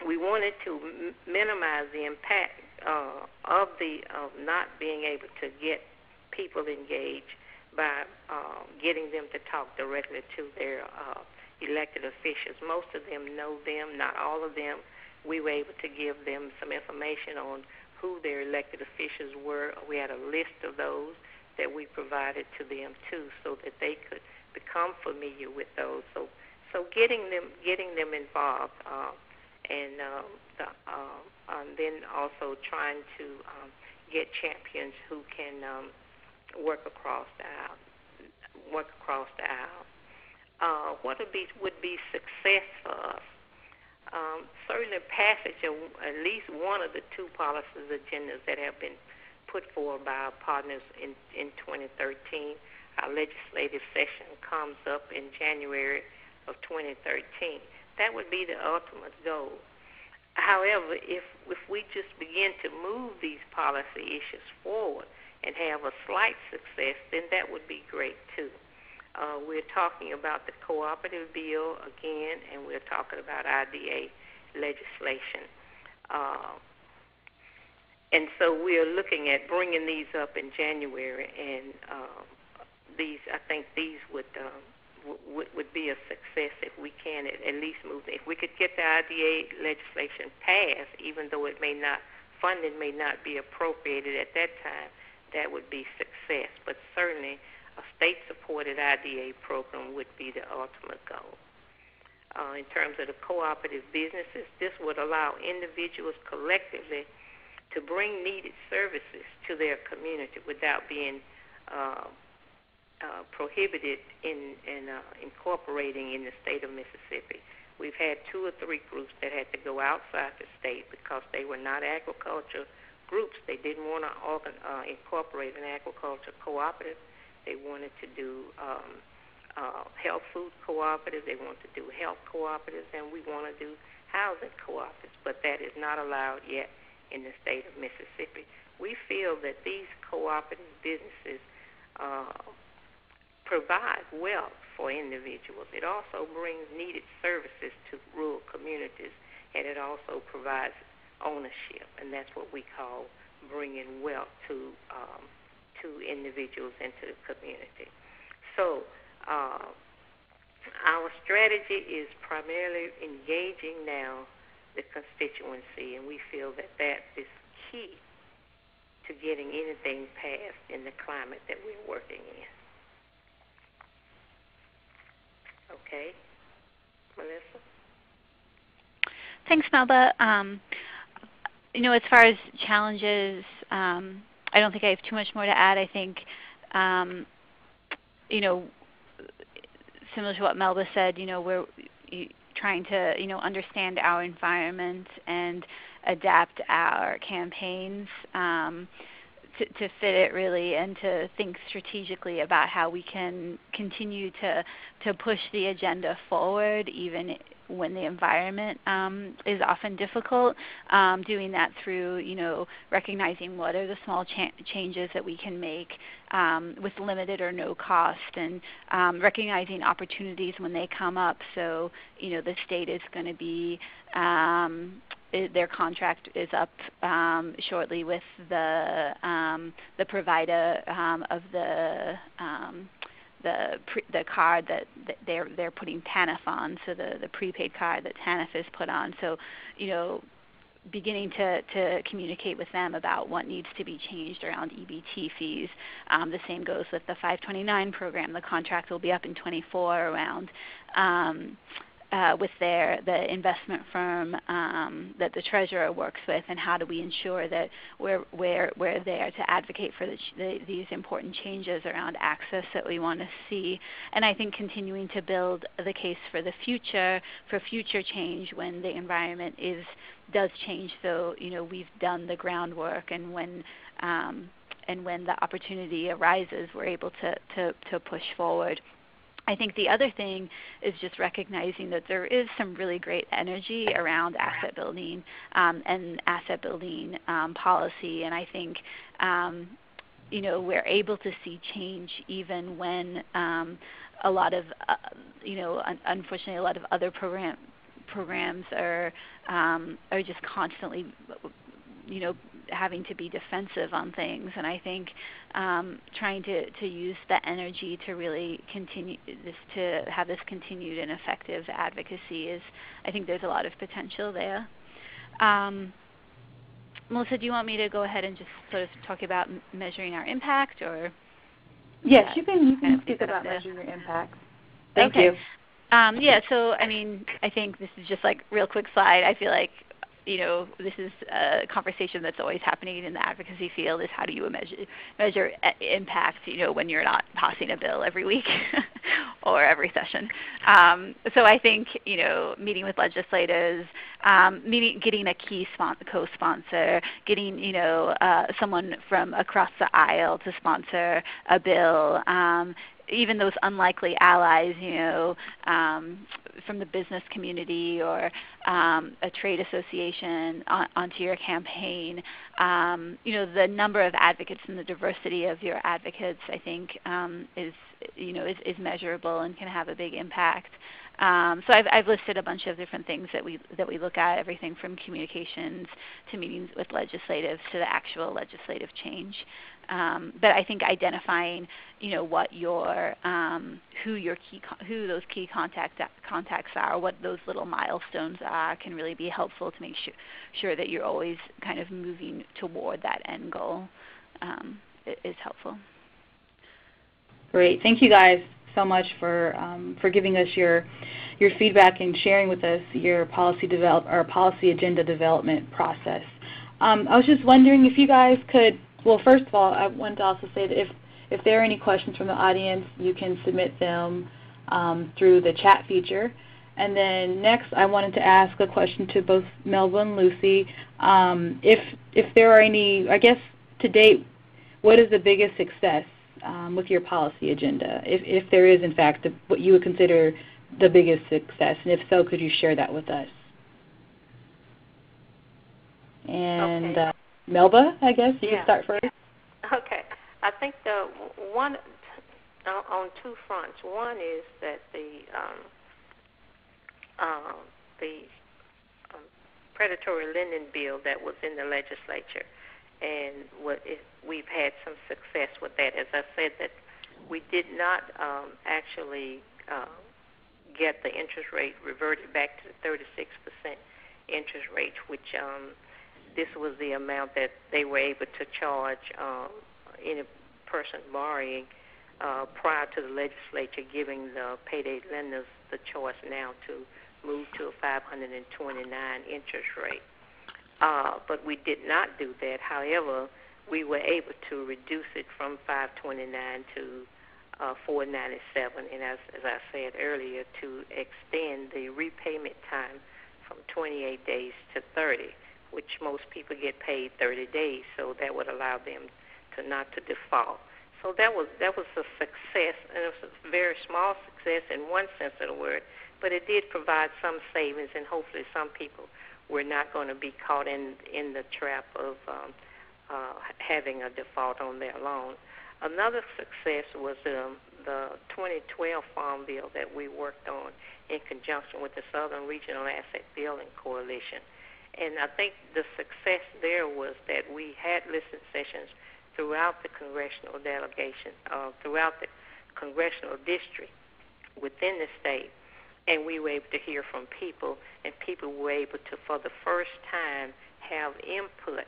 We wanted to minimize the impact of not being able to get people engaged by getting them to talk directly to their elected officials. Most of them know them, not all of them. We were able to give them some information on who their elected officials were. We had a list of those that we provided to them too, so that they could become familiar with those. So getting them involved, and then also trying to get champions who can work across the aisle. What would be success for us? Certainly passage of at least one of the two policies agendas that have been put forward by our partners in 2013. Our legislative session comes up in January of 2013. That would be the ultimate goal. However, if we just begin to move these policy issues forward and have a slight success, then that would be great too. We're talking about the cooperative bill again, and we're talking about IDA legislation. And so we're looking at bringing these up in January, and I think these would be a success if we can at least move. If we could get the IDA legislation passed, even though funding may not be appropriated at that time, that would be success. But certainly a state-supported IDA program would be the ultimate goal. In terms of the cooperative businesses, this would allow individuals collectively to bring needed services to their community without being prohibited in incorporating in the state of Mississippi. We've had 2 or 3 groups that had to go outside the state because they were not agriculture groups. They didn't want to incorporate an agriculture cooperative. They wanted to do health food cooperatives. They want to do health cooperatives, and we want to do housing cooperatives. But that is not allowed yet in the state of Mississippi. We feel that these cooperative businesses provide wealth for individuals. It also brings needed services to rural communities, and it also provides ownership, and that's what we call bringing wealth to individuals and to the community. So our strategy is primarily engaging now the constituency, and we feel that that is key to getting anything passed in the climate that we're working in. Okay, Melissa? Thanks, Melbah. As far as challenges, I don't think I have too much more to add. I think, similar to what Melbah said, we're trying to, understand our environment and adapt our campaigns to fit it really, and to think strategically about how we can continue to push the agenda forward, even when the environment is often difficult. Doing that through, recognizing what are the small changes that we can make with limited or no cost, and recognizing opportunities when they come up. So, the state is going to be their contract is up shortly with the provider of the the card that they're putting TANF on, so the prepaid card that TANF is put on. So, beginning to communicate with them about what needs to be changed around EBT fees. The same goes with the 529 program. The contract will be up in 24 around with the investment firm that the treasurer works with, and how do we ensure that we're there to advocate for these important changes around access that we want to see. And I think continuing to build the case for the future, for future change when the environment does change. So we've done the groundwork, and when the opportunity arises, we're able to push forward. I think the other thing is just recognizing that there is some really great energy around asset building and asset building policy, and I think we're able to see change even when a lot of unfortunately a lot of other programs are just constantly having to be defensive on things. And I think trying to use the energy to really continue this, to have this continued and effective advocacy I think there's a lot of potential there. Melissa, do you want me to go ahead and just sort of talk about measuring our impact, or? Yes, you can speak about measuring your impact. Thank you. Yeah, so I think this is just like real quick slide. I feel like this is a conversation that's always happening in the advocacy field, is how do you measure impact, when you're not passing a bill every week or every session. So I think, meeting with legislators, getting a key co-sponsor, getting, someone from across the aisle to sponsor a bill, even those unlikely allies, from the business community or a trade association onto your campaign. The number of advocates and the diversity of your advocates, I think, is measurable and can have a big impact. So I've listed a bunch of different things that we look at, everything from communications to meetings with legislators to the actual legislative change. But I think identifying, what who those key contacts are, what those little milestones are, can really be helpful to make sure that you're always kind of moving toward that end goal. Is helpful. Great, thank you guys so much for giving us your feedback and sharing with us your policy agenda development process. I was just wondering if you guys could. Well, first of all, I wanted to also say that if there are any questions from the audience, you can submit them through the chat feature. And then next, I wanted to ask a question to both Melbah and Lucy. If there are any, I guess to date, what is the biggest success with your policy agenda? If there is, in fact, what you would consider the biggest success, and if so, could you share that with us? And okay. Melbah, I guess you can start first. Okay. I think the one on two fronts. One is that the predatory lending bill that was in the legislature, and we've had some success with that. As I said, that we did not actually get the interest rate reverted back to the 36% interest rate, which this was the amount that they were able to charge any person borrowing prior to the legislature giving the payday lenders the choice now to move to a 529 interest rate. But we did not do that. However, we were able to reduce it from 529 to 497, and as I said earlier, to extend the repayment time from 28 days to 30. Which most people get paid 30 days, so that would allow them to not to default. So that was a success, and it was a very small success in one sense of the word, but it did provide some savings, and hopefully some people were not going to be caught in the trap of having a default on their loan. Another success was the 2012 Farm Bill that we worked on in conjunction with the Southern Regional Asset Building Coalition. And I think the success there was that we had listening sessions throughout the congressional delegation, throughout the congressional district within the state, and we were able to hear from people, and people were able to, for the first time, have input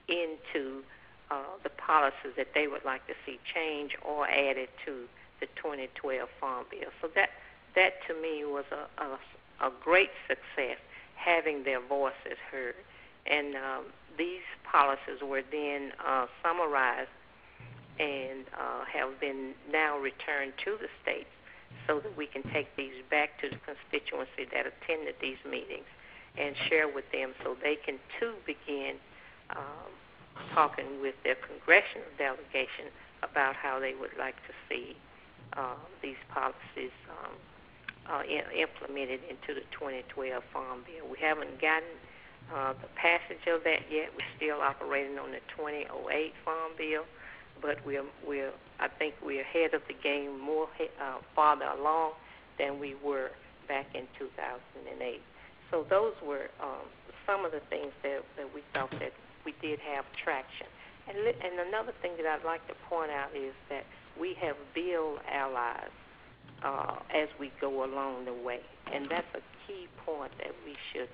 into the policies that they would like to see changed or added to the 2012 Farm Bill. So that to me was a great success, having their voices heard. And these policies were then summarized and have been now returned to the states so that we can take these back to the constituency that attended these meetings and share with them so they can too begin talking with their congressional delegation about how they would like to see these policies implemented into the 2012 Farm Bill. We haven't gotten the passage of that yet. We're still operating on the 2008 Farm Bill, but I think we're ahead of the game, more farther along than we were back in 2008. So those were some of the things that we thought that we did have traction. And another thing that I'd like to point out is that we have bill allies as we go along the way, and that's a key point that we should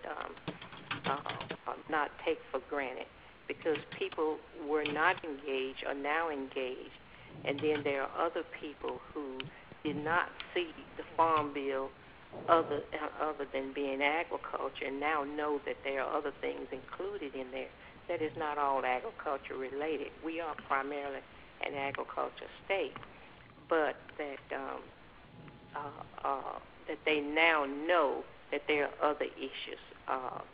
not take for granted, because people were not engaged are now engaged, and then there are other people who did not see the Farm Bill other than being agriculture, and now know that there are other things included in there that is not all agriculture related. We are primarily an agriculture state, but that they now know that there are other issues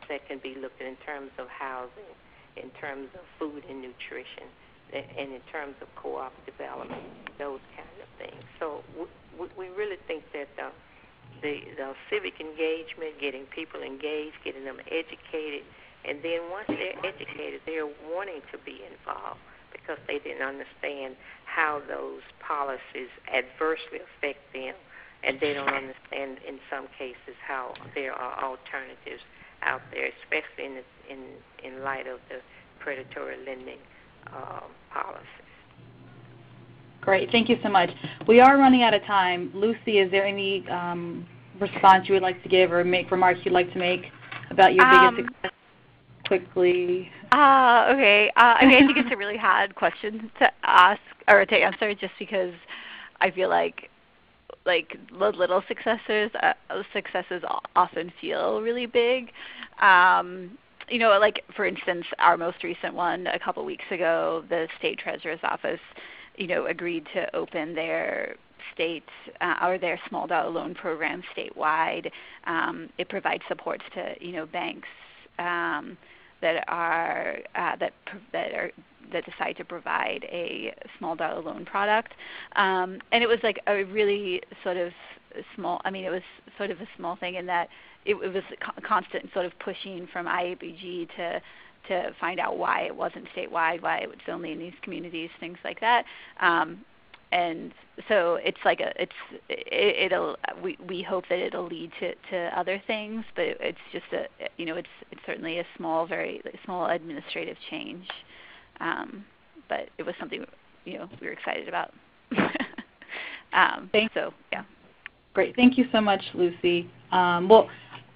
that can be looked at in terms of housing, in terms of food and nutrition, and in terms of co-op development, those kind of things. So we really think that the civic engagement, getting people engaged, getting them educated, and then once they're educated, they're wanting to be involved because they didn't understand how those policies adversely affect them, and they don't understand in some cases how there are alternatives out there, especially in light of the predatory lending policies. Great. Thank you so much. We are running out of time. Lucy, is there any response you would like to give or remarks you'd like to make about your biggest success quickly? Okay. I mean, I think it's a really hard question to ask or to answer, just because I feel like the little successes often feel really big. Like for instance, our most recent one a couple weeks ago, the state treasurer's office, agreed to open their state or their small dollar loan program statewide. It provides supports to banks that decide to provide a small dollar loan product, and it was like a really sort of small. I mean, it was sort of a small thing in that it was a constant sort of pushing from IABG to find out why it wasn't statewide, why it was only in these communities, things like that. And so it's like we hope that it'll lead to other things, but it's just it's certainly a very small administrative change, but it was something we were excited about. So yeah. Great. Thank you so much, Lucy. Well,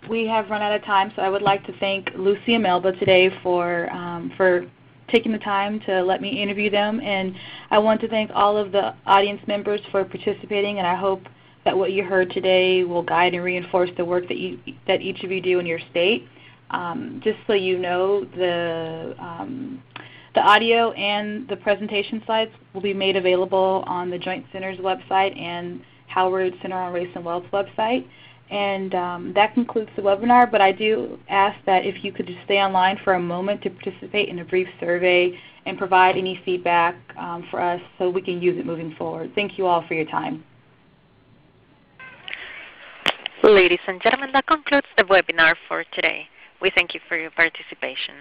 we have run out of time, so I would like to thank Lucy and Melbah today for taking the time to let me interview them, and I want to thank all of the audience members for participating, and I hope that what you heard today will guide and reinforce the work that each of you do in your state. Just so you know, the audio and the presentation slides will be made available on the Joint Center's website and Howard Center on Race and Wealth website. And that concludes the webinar, but I do ask that if you could just stay online for a moment to participate in a brief survey and provide any feedback for us so we can use it moving forward. Thank you all for your time. Ladies and gentlemen, that concludes the webinar for today. We thank you for your participation.